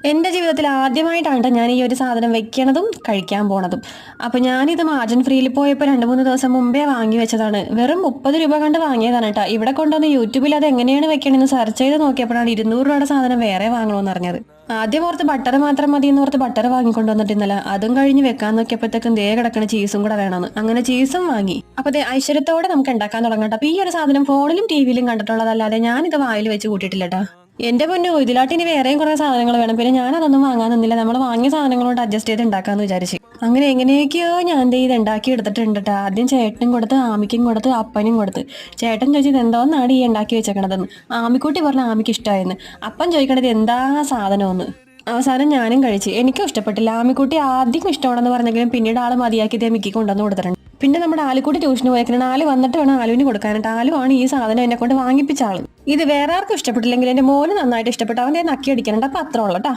എൻ്റെ ജീവിതത്തിൽ ആദ്യമായിട്ടാണ് ഞാൻ ഈ ഒരു സാധനം വെക്കണതും കഴിക്കാൻ പോണതും. അപ്പോൾ ഞാനിത് മാർജിൻ ഫ്രീയിൽ പോയപ്പോൾ 2-3 ദിവസം മുമ്പേ വാങ്ങി വെച്ചതാണ്. വെറും 30 രൂപ കണ്ട് വാങ്ങിയതാണ് കേട്ടോ. ഇവിടെ കൊണ്ടുവന്ന് യൂട്യൂബിൽ അത് എങ്ങനെയാണ് വെക്കണമെന്ന് സെർച്ച് ചെയ്ത് നോക്കിയപ്പോഴാണ് 200 രൂപയുടെ സാധനം വേറെ വാങ്ങണമെന്ന് അറിഞ്ഞത്. ആദ്യം ഓർത്ത് ബട്ടർ മാത്രം മതി എന്ന് ഓർത്ത് ബട്ടർ വാങ്ങിക്കൊണ്ട് വന്നിട്ടിന്നല്ല. അതും കഴിഞ്ഞ് വെക്കാൻ നോക്കിയപ്പോഴത്തേക്കും ദേ കിടക്കണ ചീസും കൂടെ വേണമെന്ന്. അങ്ങനെ ചീസും വാങ്ങി. അപ്പോൾ ദേ ഐശ്വര്യത്തോടെ നമുക്ക് ഉണ്ടാക്കാൻ തുടങ്ങാം. അപ്പോൾ ഈ ഒരു സാധനം ഫോണിലും ടിവിയിലും കണ്ടിട്ടുള്ളതല്ലാതെ ഞാനിത് വായിൽ വെച്ച് കൂട്ടിയിട്ടില്ല കേട്ടോ. എന്റെ പൊന്നു ഇതിലാട്ട് ഇനി വേറെയും കുറെ സാധനങ്ങൾ വേണം. പിന്നെ ഞാൻ അതൊന്നും വാങ്ങാൻ നിന്നില്ല. നമ്മൾ വാങ്ങിയ സാധനങ്ങളോട് അഡ്ജസ്റ്റ് ചെയ്ത് ഉണ്ടാക്കാന്ന് വിചാരിച്ചു. അങ്ങനെ എങ്ങനെയൊക്കെയോ ഞാൻ ദേ ഇത് ഉണ്ടാക്കി എടുത്തിട്ടുണ്ട് കേട്ടോ. ആദ്യം ചേട്ടനും കൊടുത്ത്, ആമിക്കും കൊടുത്ത്, അപ്പനും കൊടുത്ത്. ചേട്ടൻ ചോദിച്ചത് എന്തോന്നാണ് ഈ ഉണ്ടാക്കി വെച്ചേക്കണതെന്ന്. ആമിക്കുട്ടി പറഞ്ഞ ആമിക്ക് ഇഷ്ടമായെന്ന്. അപ്പൻ ചോദിക്കണത് എന്താ സാധനമെന്ന്. അവസാനം ഞാനും കഴിച്ച്. എനിക്കും ഇഷ്ടപ്പെട്ടില്ല. ആമിക്കുട്ടി ആദ്യം ഇഷ്ടമാണെന്ന് പറഞ്ഞെങ്കിലും പിന്നീട് ആള് മതിയാക്കി മിക്കി കൊണ്ടുവന്ന് കൊടുത്തിട്ടുണ്ട്. പിന്നെ നമ്മുടെ ആലുക്കുട്ടി ട്യൂഷന് പോയേക്കണം. ആല് വന്നിട്ട് വേണം ആലുവിന് കൊടുക്കാനായിട്ട്. ആലുവാണ് ഈ സാധനം എന്നെ കൊണ്ട് വാങ്ങിപ്പിച്ച ആള്. ഇത് വേറെ ആർക്കും ഇഷ്ടപ്പെട്ടില്ലെങ്കിൽ എന്റെ മോന് നന്നായിട്ട് ഇഷ്ടപ്പെട്ടു. അവന്റെ നക്കി അടിക്കാനുണ്ട്. അപ്പൊ അത്ര ഉള്ളൂ കേട്ടോ.